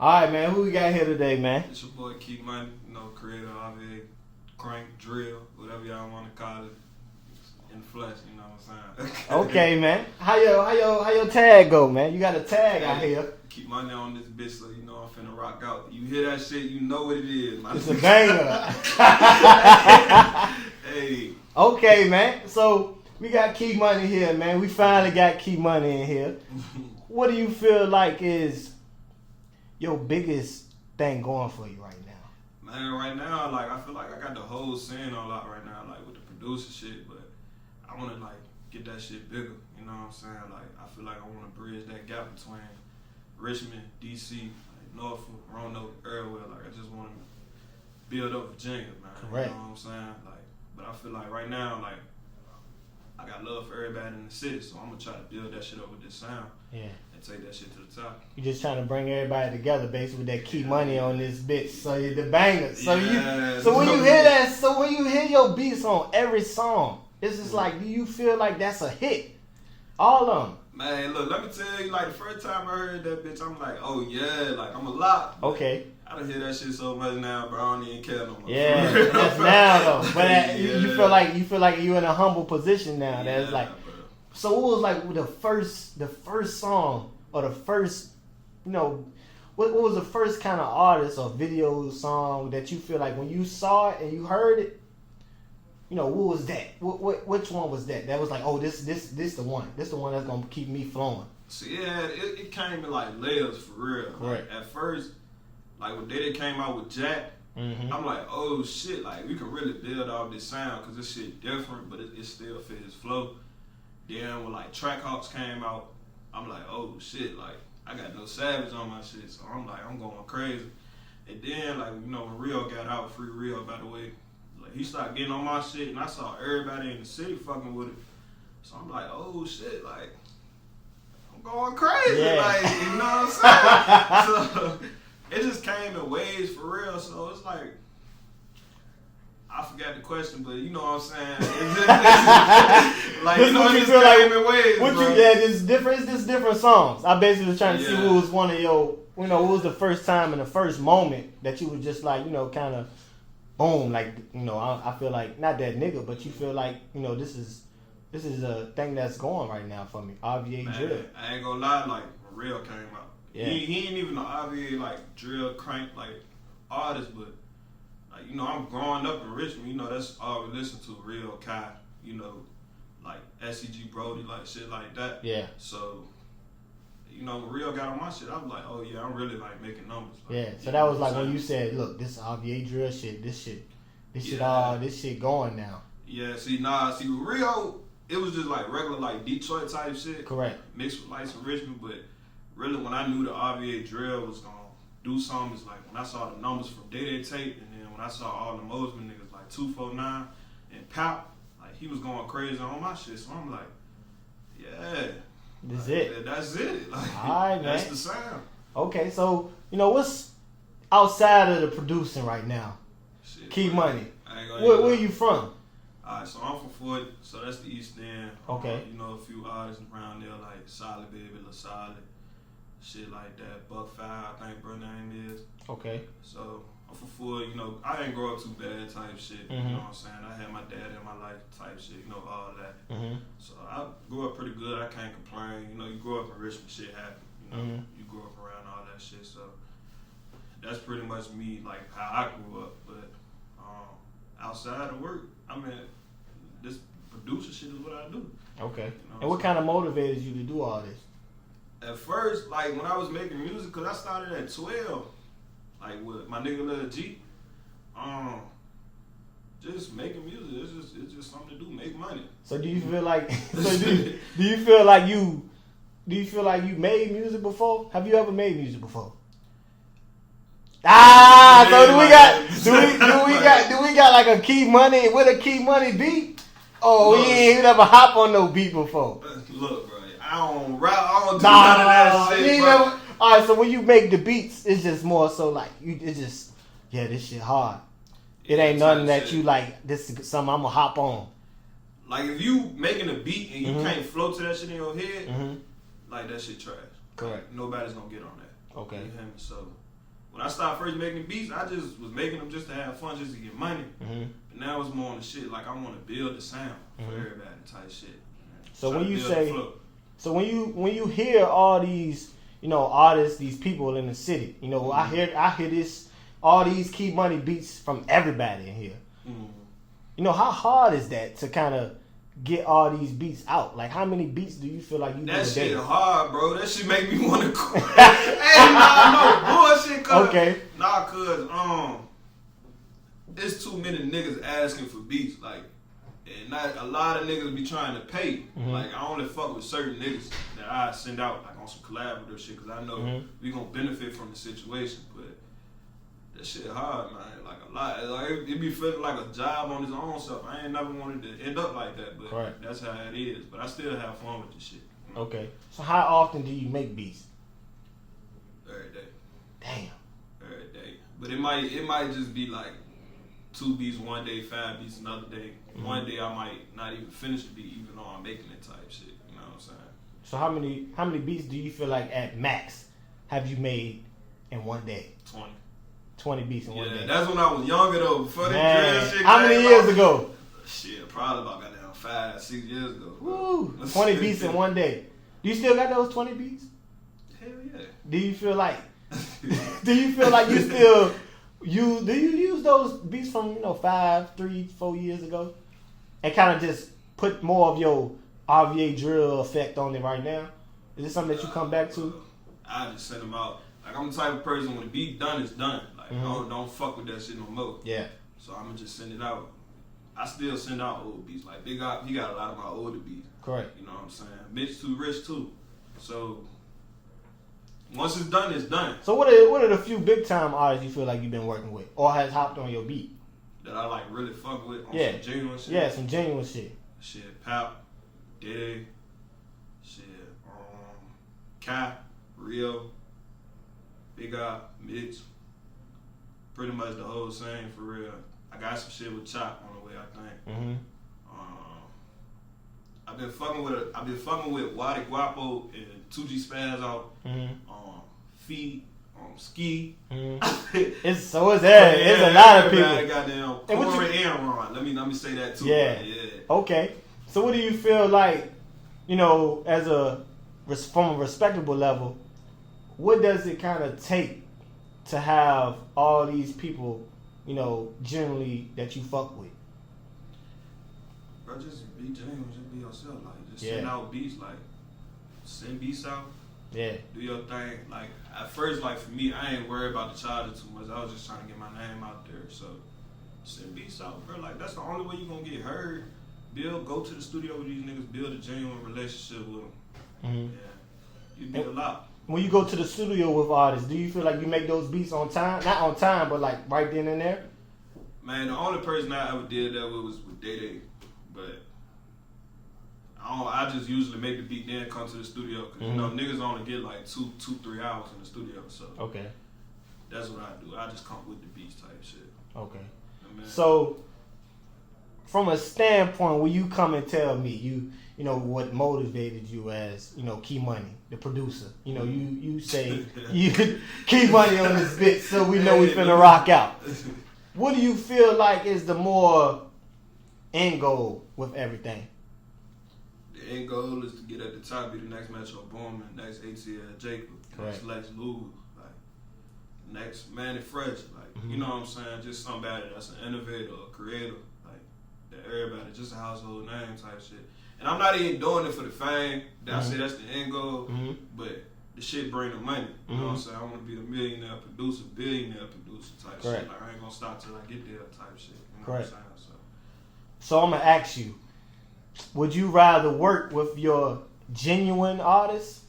All right, man. Who we got here today, man? It's your boy Keep Money, creator of it, crank, drill, whatever y'all want to call it, in flesh, you know what I'm saying? Okay, man. How your tag go, man? You got a tag out here. Keep Money on this bitch, so you know I'm finna rock out. You hear that shit, you know what it is, man. It's a banger. Hey. Okay, man. So we got Keep Money here, man. We finally got Keep Money in here. What do you feel like is your biggest thing going for you right now? Man, right now, I feel like I got the whole scene on lock right now, with the producer shit, but I want to, get that shit bigger, you know what I'm saying? I feel like I want to bridge that gap between Richmond, D.C., Norfolk, Roanoke, everywhere. I just want to build up Virginia, man. Correct. You know what I'm saying? But I feel like right now, I got love for everybody in the city, so I'm going to try to build that shit up with this sound. Yeah. And take that shit to the top. You just trying to bring everybody together, basically, with that Keep Money on this bitch. So you the banger. So when you hear that, when you hear your beats on every song, it's just do you feel like that's a hit? All of them. Man, look, let me tell you, the first time I heard that bitch, I'm like, oh yeah, I'm a lot. Okay. I don't hear that shit so much now, bro. I don't even care no more. Yeah, that's now though. But you feel like you're in a humble position now. That's bro. So what was the first song or the first, what was the first kind of artist or video song that you feel like when you saw it and you heard it, what was that? Which one was that? That was this the one. This the one that's gonna keep me flowing. So yeah, it came in layers for real. Right. At first, when they came out with Jack, I'm like, oh shit, we can really build off this sound because this shit different, but it still fit his flow. Then when Trackhawks came out, I'm like, oh shit, I got no Savage on my shit, so I'm going crazy. And then when Rio got out, Free Rio, by the way, he started getting on my shit, and I saw everybody in the city fucking with it. So I'm like, oh shit, I'm going crazy, yeah. You know what I'm saying? So it just came in waves for real. So it's I forgot the question, but you know what I'm saying. It's just came in waves, bro. It's different. It's just different songs. I basically was trying to see who was one of your, what was the first time and the first moment that you was just kind of, boom, I feel like not that nigga, but you feel like this is a thing that's going right now for me. RVA drill. I ain't gonna lie, when Real came out, yeah. he ain't even an RVA drill crank artist, but. I'm growing up in Richmond, that's all we listen to, Real Kai, SCG Brody, shit like that. Yeah. So, when Real got on my shit, I was like, oh yeah, I'm really making numbers. Yeah, so that was when you said, look, this RVA drill shit, this shit going now. Yeah, Rio, it was just regular Detroit type shit. Correct. Mixed with some Richmond, but really when I knew the RVA drill was gonna do something, is when I saw the numbers from Day Tape, and then when I saw all the Mosman niggas 249 and Pop, he was going crazy on my shit. So I'm like, yeah, that's it. That's it. All right, man. That's the sound. Okay, so what's outside of the producing right now? Shit, Keep Money. Where you from? Alright, so I'm from Fort, so that's the East End. Okay. A few artists around there Solid Baby, La Solid, shit like that. Buck Five, I think her name is. Okay. So I'm from Fort, I didn't grow up too bad type shit. Mm-hmm. You know what I'm saying? I had my dad in my life type shit, all that. Mm-hmm. So I grew up pretty good. I can't complain. You grew up in Richmond, shit happen. Mm-hmm. You grew up around all that shit. So that's pretty much me, how I grew up. But outside of work, this producer shit is what I do. Okay. And what kind of motivated you to do all this? At first, when I was making music, cause I started at 12, with my nigga Lil G, just making music. It's just something to do, make money. So do you feel like? do you feel like you made music before? Have you ever made music before? So do we got a Keep Money with a Keep Money beat? Oh, we ain't never hop on no beat before. Look, bro, I don't rap. I don't do none of that shit, bro. All right, so when you make the beats, it's just more so this shit hard. It ain't nothing that shit. You this is something I'm gonna hop on. If you making a beat and you can't flow to that shit in your head, that shit trash. Correct. Nobody's gonna get on that. Okay. You hear me? So when I started first making beats, I just was making them just to have fun, just to get money. Mm-hmm. But now it's more on the shit like I want to build the sound for everybody type shit. So when you say, so when you hear all these, you know, artists, these people in the city, you know, I hear this, all these Key Money beats from everybody in here. You know, how hard is that to kind of get all these beats out? Like, how many beats do you feel like you do that a day? shit hard, bro. That shit make me want to quit. Hey, no bullshit. Okay. Nah, cause there's too many niggas asking for beats, like, and not a lot of niggas be trying to pay. Like, I only fuck with certain niggas that I send out like on some collaborative shit, cause I know we gonna benefit from the situation, but. That shit hard, man. Like a lot. Like it be feeling like a job on his own stuff. I ain't never wanted to end up like that, but that's how it is. But I still have fun with this shit. Okay. So how often do you make beats? Every day. Damn. Every day. But it might just be like 2 beats one day, 5 beats another day. One day I might not even finish the beat, even though I'm making it type shit. You know what I'm saying? So how many beats do you feel like at max have you made in one day? 20 beats in one day. That's when I was younger though. Before that shit. How many years ago? Shit, probably about goddamn 5-6 years ago. Woo! 20 beats in one day. Do you still got those 20 beats? Hell yeah. Do you feel like you still do you use those beats from 5, 3, 4 years ago and kind of just put more of your RVA drill effect on it right now? Is this something that you come back to? I just send them out. Like I'm the type of person when the beat done, it's done. Like don't fuck with that shit no more. Yeah. So I'ma just send it out. I still send out old beats. Like he got a lot of my older beats. Correct. You know what I'm saying? Mitch too rich too. So once it's done, it's done. So what are the few big time artists you feel like you've been working with or has hopped on your beat? That I like really fuck with on some genuine shit? Yeah, some genuine shit. Shit, Pap, Diddy, shit, Kai, Rio, Big Op, Mitch. Pretty much the whole same for real. I got some shit with Chop on the way, I think. I've been fucking with Wadi Guapo and 2G Spaz out. Feed, Ski. It's a lot of people. Goddamn Corey and Ron. Let me say that too. Yeah. Okay. So what do you feel like, as from a respectable level, what does it kind of take to have all these people, generally that you fuck with? Bro, just be genuine, just be yourself. Like, just send out beats, like, send beats out. Yeah. Do your thing. Like, at first, like, for me, I ain't worried about the charger too much. I was just trying to get my name out there. So, send beats out, bro. Like, that's the only way you gonna get heard. Go to the studio with these niggas, build a genuine relationship with them. Yeah. You do a lot. When you go to the studio with artists, do you feel like you make those beats on time? Not on time, but like right then and there? Man, the only person I ever did that with was with Day Day. But I just usually make the beat then come to the studio. Because, niggas only get like 2-3 hours in the studio. So okay, that's what I do. I just come with the beats type shit. Okay. You know, so from a standpoint, will you come and tell me, you what motivated you as, Key Money, the producer? You say you Key Money on this bit, so we know we finna rock out. What do you feel like is the more end goal with everything? The end goal is to get at the top, be the next Metro Boomin, next ATL Jacob, next Lex Luger, like next Manny Fresh, like you know what I'm saying? Just somebody that's an innovator, a creator, like that everybody, just a household name type shit. And I'm not even doing it for the fame. I say that's the end goal, but the shit bring the money. You know what I'm saying? I want to be the millionaire producer, billionaire producer type shit. Like I ain't gonna stop till I get there type shit. You know what I'm saying? So I'm gonna ask you, would you rather work with your genuine artist,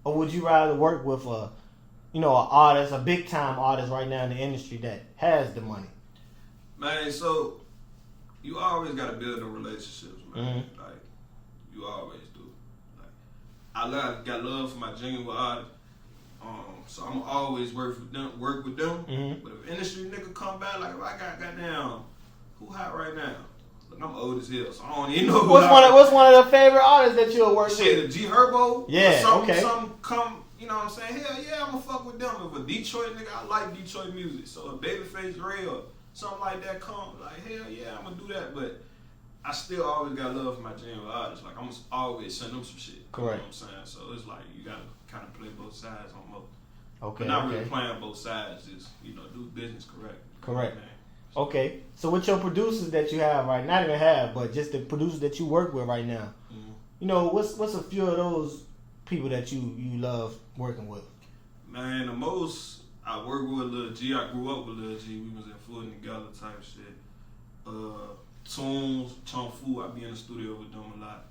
or would you rather work with an artist, a big time artist right now in the industry that has the money? Man, so you always gotta build the relationships, man. Like you always do. Like I got love for my genuine artists. So I'm always work with them. But if industry nigga come back, like if I got goddamn who hot right now? Look, I'm old as hell, so I don't even know what's one of the favorite artists that you'll work with? Shit, G Herbo. Yeah, Something come, you know what I'm saying? Hell yeah, I'ma fuck with them. If a Detroit nigga, I like Detroit music. So if Babyface Ray or something like that come, like hell yeah, I'ma do that. But I still always got love for my general artists. Like I'm always send them some shit. Correct. You know what I'm saying? So it's like you gotta kind of play both sides almost. Okay. But not really playing both sides. Just do business correct. Correct. Man. Okay. So with your producers that you have right, not even have, but just the producers that you work with right now, what's a few of those people that you love working with? Man, the most I work with Lil G. I grew up with Lil G. We was in Fulton together type shit. Tunes, Chong Fu, I be in the studio with them a lot.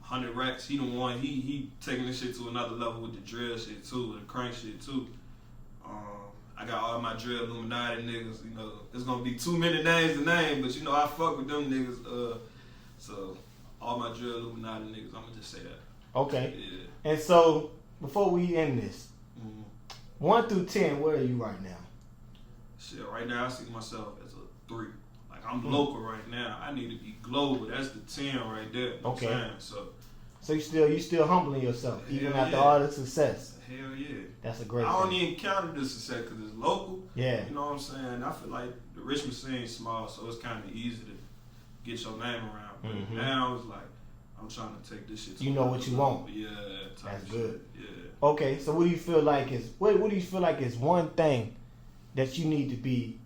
100 Racks, he the one, he taking this shit to another level with the drill shit too, with the crank shit too. I got all my drill Illuminati niggas, it's gonna be too many names to name, but I fuck with them niggas, so all my drill Illuminati niggas, I'ma just say that. Okay. Yeah. And so, before we end this, 1 through 10, where are you right now? Shit, right now I see myself as a 3. Like I'm local right now. I need to be global. That's the 10 right there. You know what I'm saying? So you still humbling yourself even after all the success. Hell yeah. That's a great I don't thing. even count the success because it's local. Yeah. You know what I'm saying? I feel like the Richmond scene is small, so it's kind of easy to get your name around. But now it's like I'm trying to take this shit to what you want. Yeah. That's good. Yeah. Okay, so what do you feel like is one thing that you need to be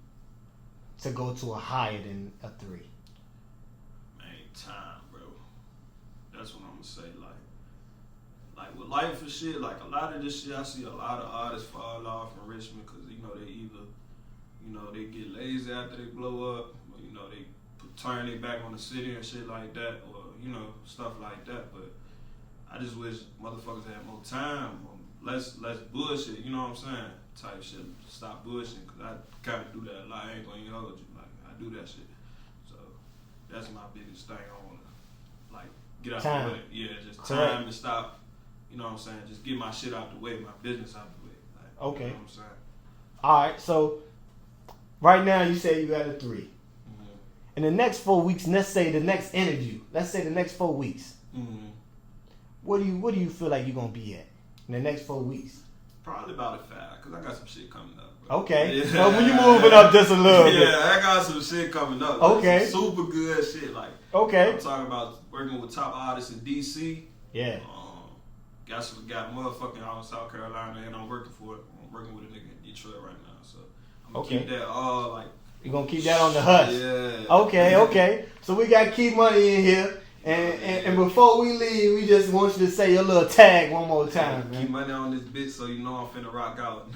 to go to a higher than a 3? Man, time, bro. That's what I'm gonna say. Like with life and shit, like a lot of this shit, I see a lot of artists fall off in Richmond because they either they get lazy after they blow up, or they turn their back on the city and shit like that, or stuff like that. But I just wish motherfuckers had more time, less bullshit. You know what I'm saying? Type shit. Stop bullshitting, because I kind of do that a lot. I ain't gonna even hold you. Like I do that shit. So that's my biggest thing. I wanna get out the way. Yeah, just time to stop. You know what I'm saying? Just get my shit out the way, my business out the way. Okay. You know what I'm saying? All right. So right now you say you got a 3. In the next 4 weeks, let's say the next interview. Let's say the next 4 weeks. What do you feel like you're gonna be at in the next 4 weeks? Probably about a 5, because I got some shit coming up. Bro. Okay. Yeah. So when you moving up just a little bit. Yeah, I got some shit coming up. Okay. Some super good shit. Like I'm talking about working with top artists in DC. Yeah. Got motherfucking out in South Carolina, and I'm working for it. I'm working with a nigga in Detroit right now, so I'm gonna keep that all You're gonna keep that on the hush. Yeah. Okay. So we got Key Money in here. And before we leave, we just want you to say your little tag one more time, man. Keep money on this bitch so you know I'm finna rock out.